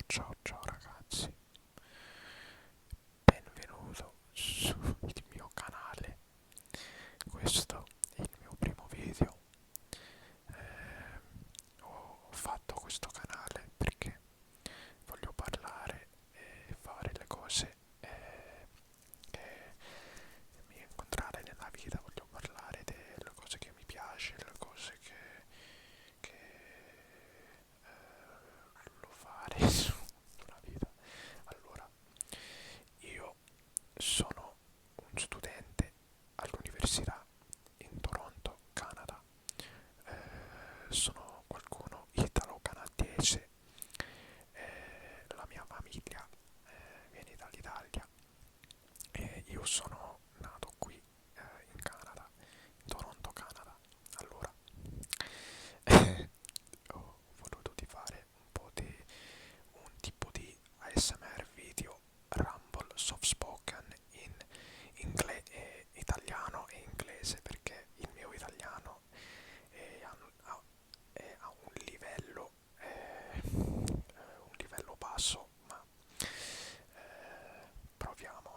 Ciao ragazzi, benvenuto sul mio canale. Questo è il mio primo video. Ho fatto questo canale perché voglio parlare e fare le cose che mi incontrare nella vita. Voglio parlare delle cose che mi piace, le cose che voglio fare sulla vita. Allora, io sono un studente all'università in Toronto, Canada. Sono qualcuno italo-canadese. La mia famiglia viene dall'Italia e io sono nato qui in Canada, in Toronto, Canada. Allora, ho voluto di fare un tipo di ASMR video Rumble soft spoken in italiano e inglese, perché il mio italiano è a un livello basso, ma proviamo.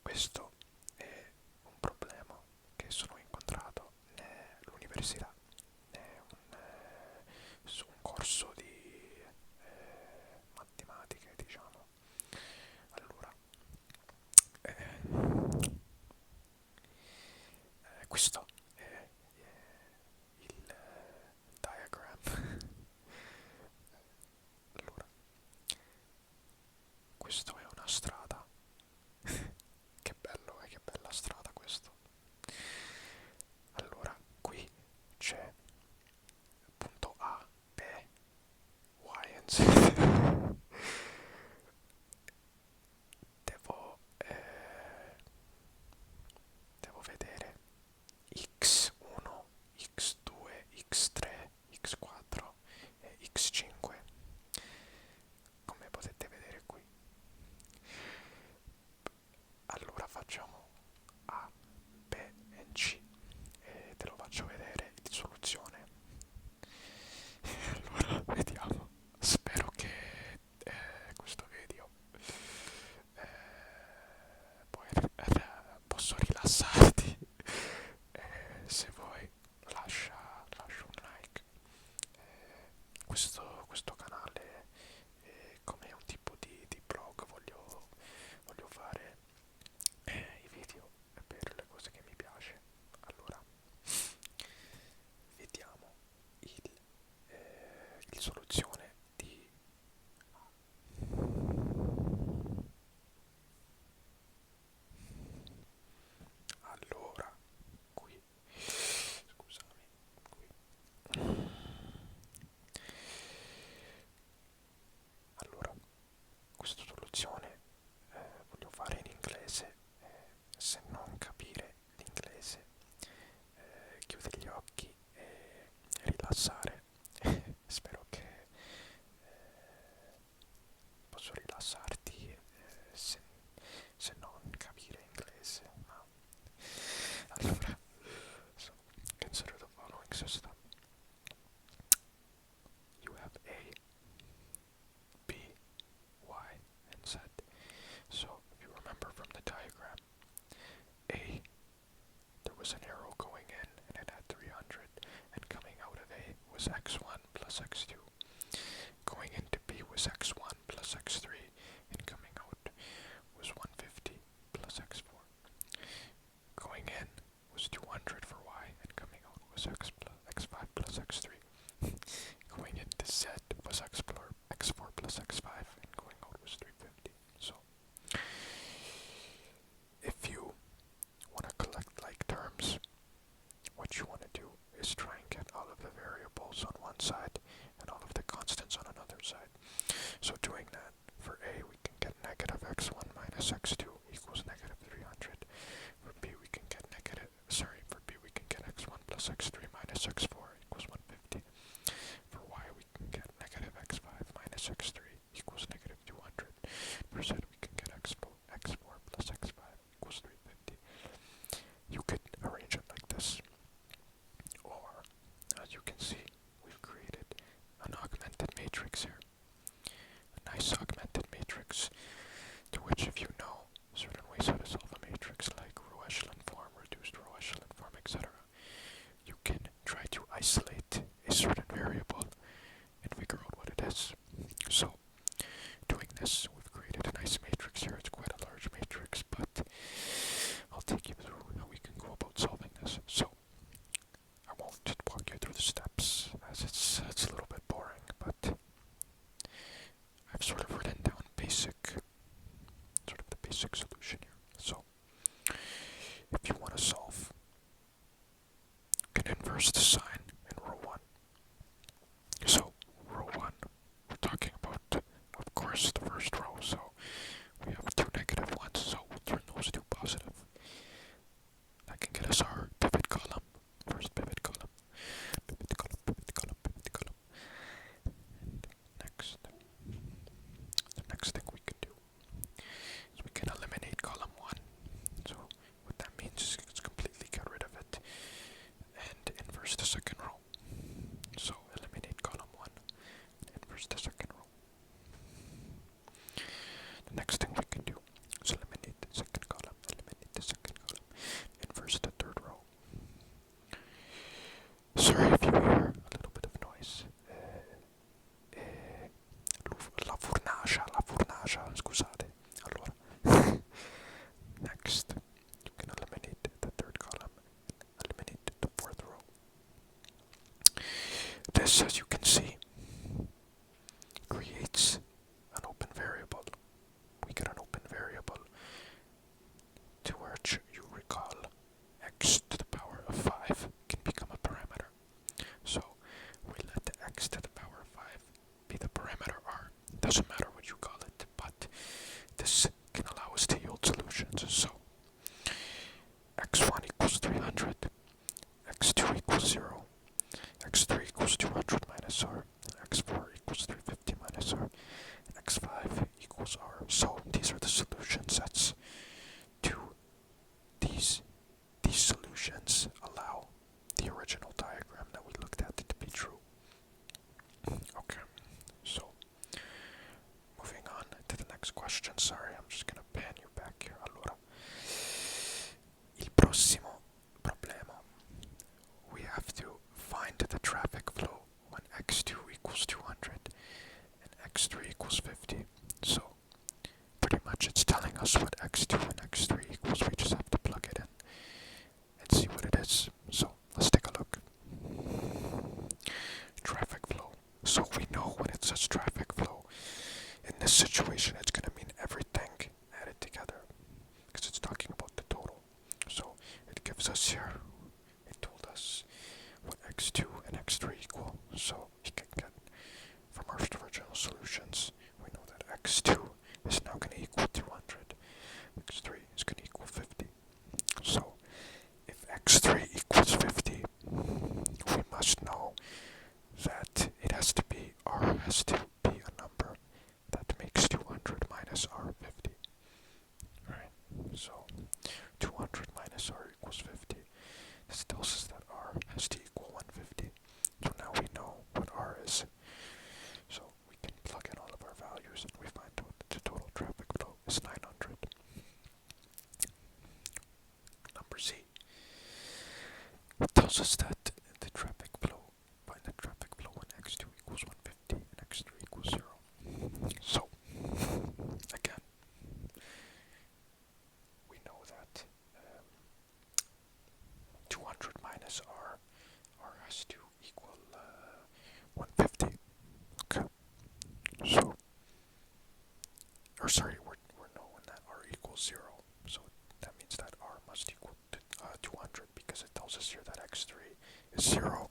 Questo è un problema che sono incontrato nell'università, su un corso di mattematiche, diciamo. Allora, questo è il diagram. Allora, questo è una strada. Che bello, che bella strada questo. Allora, qui c'è punto A, B, Y e Z. Devo, devo vedere X1, X2, X3, X4 e X5, come potete vedere qui. Allora facciamo A, B e C e te lo faccio vedere in soluzione. Allora, vediamo. Spero che questo video poi posso rilassarti. Se vuoi lascia un like. Questo canale come un tipo di blog, voglio fare i video per le cose che mi piace. Allora, vediamo il soluzione di allora qui, scusami, qui. Allora, questa soluzione voglio fare in inglese. Se non capire l'inglese, chiudi gli occhi e rilassare. Spero che posso rilassarti se non capire inglese. Ma allora, so, consider the following system. You have A, B, Y, and Z. So, if you remember from the diagram, A, there was an arrow going in and it had 300, and coming out of A was x1 plus x2. Going into B was x1 plus x3, and coming out was 150 plus x4. Going in was 200 for y, and coming out was x5 plus x3. Going into z was x4 plus x5, and going out was 350. So, if you want to collect like terms, what you want to do is try and get all of the variables on one side and all of the constants on another side. So doing that, for A we can get negative x1 minus x2 equals negative 300. For B we can get x1 plus x3 minus x4 equals 150. For y we can get negative x5 minus x3 equals negative 200. For z we can get x4 plus x5 equals 350. You could arrange it like this. Or, as you can see, we've created inverse the sign in row 1. So, row 1, we're talking about, of course, the first row. So, we have two negative ones, so we'll turn those two positive. That can get us our pivot column. First pivot column. Pivot column, pivot column, pivot column. And next, the next thing we can do is we can eliminate column 1. So, what that means is it's completely get rid of it and inverse the second row. So, eliminate column 1, inverse the second row. The next thing we can do is eliminate the second column, eliminate the second column, inverse the third row. Sorry if you hear a little bit of noise. La fornacia, scusate. Allora, next, you can eliminate the third column, eliminate the fourth row. This, as you can see, creates an open variable. We get an open variable to which you recall x to the power of 5 can become a parameter. So we let the x to the power of 5 be the parameter r. Doesn't matter what you call it, but this can allow us to yield solutions. So x1 equals 300, x2 equals 0, x3 equals 200 minus r, x4 equals 350 minus r, x5 equals r. So these are the solution sets to these solutions allow the original diagram that we looked at to be true. Okay, so moving on to the next question. Sorry, I'm just gonna pan you back here. Allora, il prossimo problema. We have to find the traffic flow when x2 equals 200 and x3 equals 50. So pretty much it's telling us what x2 and x3 equals. We just have to plug it in and see what it is. So let's take a look. Traffic flow. So we know when it says traffic flow, in this situation it's going to mean everything added together because it's talking about the total. So it gives us here, it told us what x2 and x3 equal. So you can get from our original solutions, we know that x2 is now going to equal 200, x3 is going to equal 50. So if x3 equals 50, we must know that it has to be, r has to be a number that makes 200 minus r 50. Right? So 200 minus r equals 50. This tells us that r has to equal 150. So now we know what r is. So we can plug in all of our values and we find out that the total traffic flow is 900. Number C. It tells us that the traffic flow, find the traffic flow when x2 equals 150 and x3 equals 0. So, again, we know that 200 minus r has to equal 150. Okay. So, or sorry, we're knowing that r equals 0. So that means that r must equal to 200 because it tells us here that x3 is 0